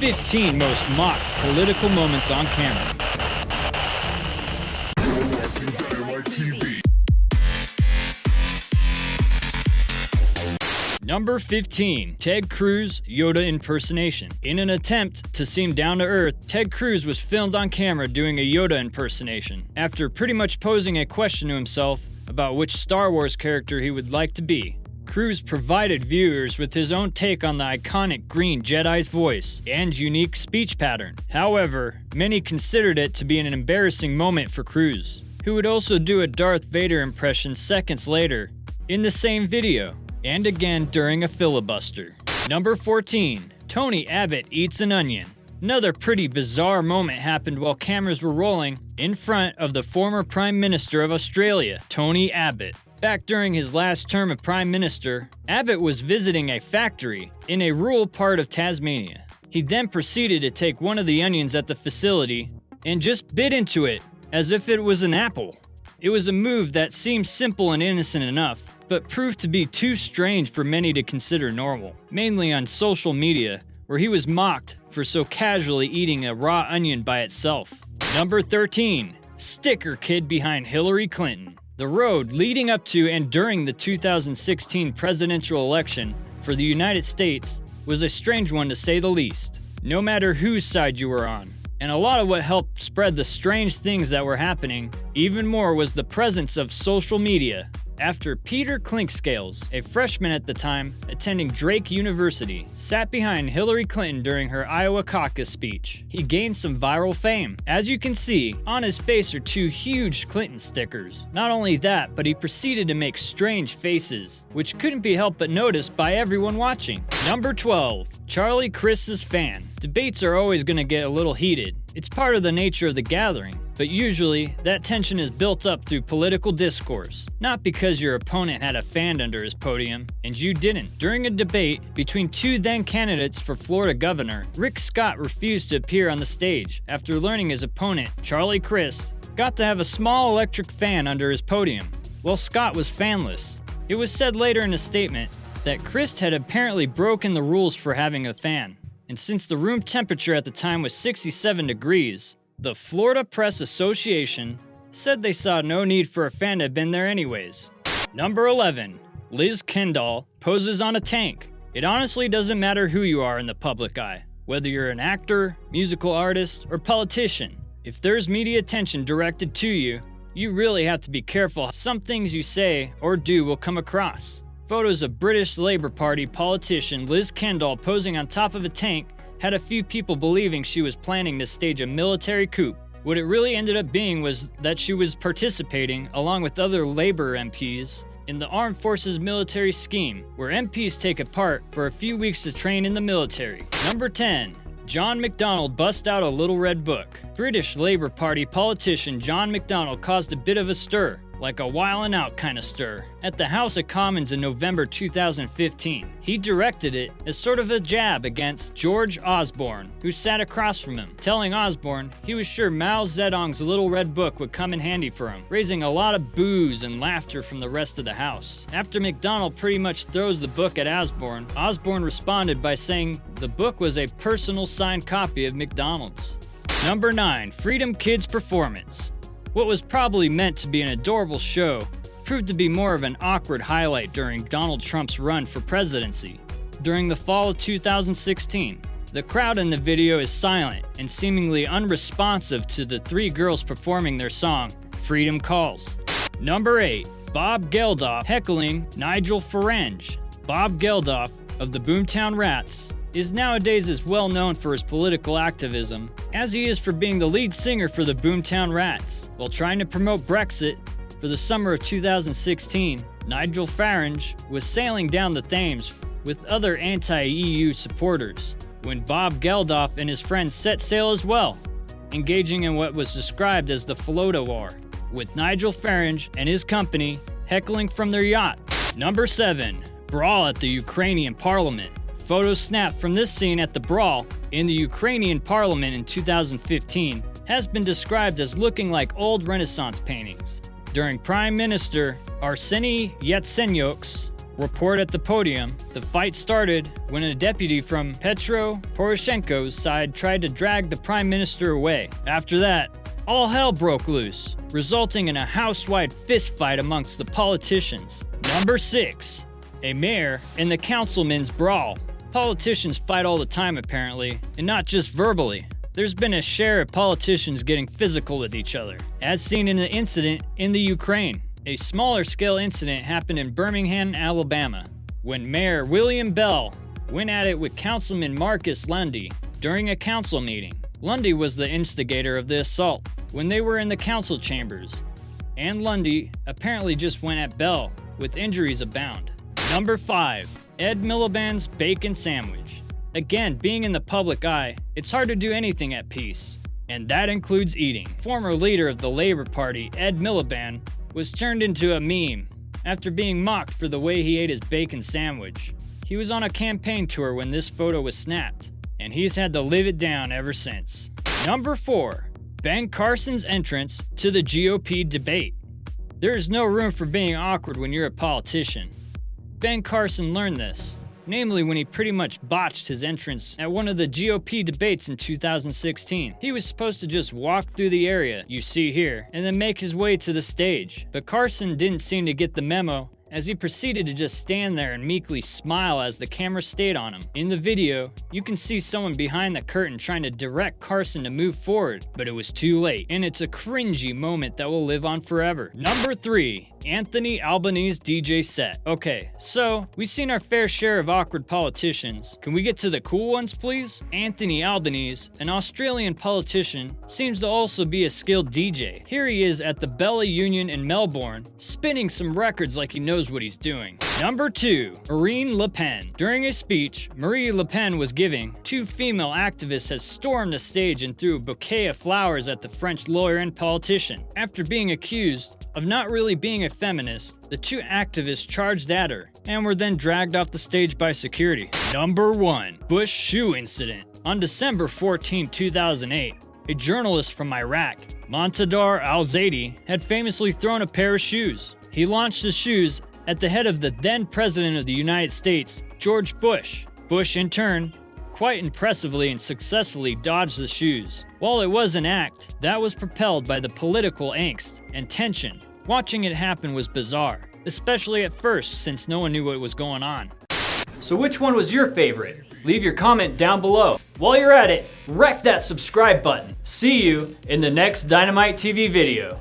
15 most mocked political moments on camera. Number 15. Ted Cruz Yoda impersonation. In an attempt to seem down to earth, Ted Cruz was filmed on camera doing a Yoda impersonation, after pretty much posing a question to himself about which Star Wars character he would like to be. Cruz provided viewers with his own take on the iconic Green Jedi's voice and unique speech pattern. However, many considered it to be an embarrassing moment for Cruz, who would also do a Darth Vader impression seconds later in the same video, and again during a filibuster. Number 14. Tony Abbott eats an onion. Another pretty bizarre moment happened while cameras were rolling in front of the former Prime Minister of Australia, Tony Abbott. Back during his last term of Prime Minister, Abbott was visiting a factory in a rural part of Tasmania. He then proceeded to take one of the onions at the facility and just bit into it as if it was an apple. It was a move that seemed simple and innocent enough, but proved to be too strange for many to consider normal, mainly on social media, where he was mocked for so casually eating a raw onion by itself. Number 13. Sticker kid behind Hillary Clinton. The road leading up to and during the 2016 presidential election for the United States was a strange one to say the least, no matter whose side you were on. And a lot of what helped spread the strange things that were happening even more was the presence of social media. After Peter Clinkscales, a freshman at the time attending Drake University, sat behind Hillary Clinton during her Iowa caucus speech, he gained some viral fame. As you can see, on his face are two huge Clinton stickers. Not only that, but he proceeded to make strange faces, which couldn't be helped but noticed by everyone watching. Number 12. Charlie Crist's fan. Debates are always going to get a little heated. It's part of the nature of the gathering, but usually that tension is built up through political discourse, not because your opponent had a fan under his podium and you didn't. During a debate between two then candidates for Florida governor, Rick Scott refused to appear on the stage after learning his opponent, Charlie Crist, got to have a small electric fan under his podium, while Scott was fanless. It was said later in a statement that Crist had apparently broken the rules for having a fan, and since the room temperature at the time was 67 degrees, the Florida Press Association said they saw no need for a fan to have been there anyways. Number 11. Liz Kendall poses on a tank. It honestly doesn't matter who you are in the public eye, whether you're an actor, musical artist, or politician. If there's media attention directed to you, you really have to be careful. Some things you say or do will come across. Photos of British Labour Party politician Liz Kendall posing on top of a tank had a few people believing she was planning to stage a military coup. What it really ended up being was that she was participating, along with other Labour MPs, in the Armed Forces military scheme, where MPs take a part for a few weeks to train in the military. Number 10. John McDonnell bust out a little red book. British Labour Party politician John McDonnell caused a bit of a stir, like a wildin' out kind of stir, at the House of Commons in November 2015. He directed it as sort of a jab against George Osborne, who sat across from him, telling Osborne he was sure Mao Zedong's little red book would come in handy for him, raising a lot of boos and laughter from the rest of the House. After McDonnell pretty much throws the book at Osborne, Osborne responded by saying the book was a personal signed copy of McDonald's. Number 9. Freedom Kids Performance. What was probably meant to be an adorable show proved to be more of an awkward highlight during Donald Trump's run for presidency. During the fall of 2016, the crowd in the video is silent and seemingly unresponsive to the three girls performing their song, Freedom Calls. Number 8. Bob Geldof heckling Nigel Farage. Bob Geldof of the Boomtown Rats is nowadays as well known for his political activism as he is for being the lead singer for the Boomtown Rats. While trying to promote Brexit for the summer of 2016, Nigel Farage was sailing down the Thames with other anti-EU supporters when Bob Geldof and his friends set sail as well, engaging in what was described as the flotilla war, with Nigel Farage and his company heckling from their yacht. Number 7. Brawl at the Ukrainian Parliament. Photos snapped from this scene at the Brawl in the Ukrainian Parliament in 2015 has been described as looking like old Renaissance paintings. During Prime Minister Arseny Yatsenyuk's Report at the podium, the fight started when a deputy from Petro Poroshenko's side tried to drag the Prime Minister away. After that, all hell broke loose, resulting in a house-wide fistfight amongst the politicians. Number 6. A mayor and the councilman's brawl. Politicians fight all the time apparently, and not just verbally. There's been a share of politicians getting physical with each other, as seen in the incident in the Ukraine. A smaller scale incident happened in Birmingham, Alabama, when Mayor William Bell went at it with Councilman Marcus Lundy during a council meeting. Lundy was the instigator of the assault when they were in the council chambers, and Lundy apparently just went at Bell, with injuries abound. Number 5. Ed Miliband's bacon sandwich. Again, being in the public eye, it's hard to do anything at peace, and that includes eating. Former leader of the Labour Party, Ed Miliband, was turned into a meme after being mocked for the way he ate his bacon sandwich. He was on a campaign tour when this photo was snapped, and he's had to live it down ever since. Number 4. Ben Carson's entrance to the GOP debate. There is no room for being awkward when you're a politician. Ben Carson learned this, namely when he pretty much botched his entrance at one of the GOP debates in 2016. He was supposed to just walk through the area you see here and then make his way to the stage. But Carson didn't seem to get the memo, as he proceeded to just stand there and meekly smile as the camera stayed on him. In the video, you can see someone behind the curtain trying to direct Carson to move forward, but it was too late, and it's a cringy moment that will live on forever. Number 3. Anthony Albanese's DJ set. Okay, so we've seen our fair share of awkward politicians. Can we get to the cool ones, please? Anthony Albanese, an Australian politician, seems to also be a skilled DJ. Here he is at the Bella Union in Melbourne, spinning some records like he knows what he's doing. Number 2. Marine Le Pen. During a speech Marie Le Pen was giving, 2 female activists had stormed the stage and threw a bouquet of flowers at the French lawyer and politician. After being accused of not really being a feminist, the 2 activists charged at her and were then dragged off the stage by security. Number 1. Bush shoe incident. On December 14, 2008, a journalist from Iraq, Montadar al-Zaidi, had famously thrown a pair of shoes. He launched the shoes at the head of the then President of the United States, George Bush. Bush, in turn, quite impressively and successfully dodged the shoes. While it was an act that was propelled by the political angst and tension, watching it happen was bizarre, especially at first since no one knew what was going on. So which one was your favorite? Leave your comment down below. While you're at it, wreck that subscribe button. See you in the next Dynamite TV video.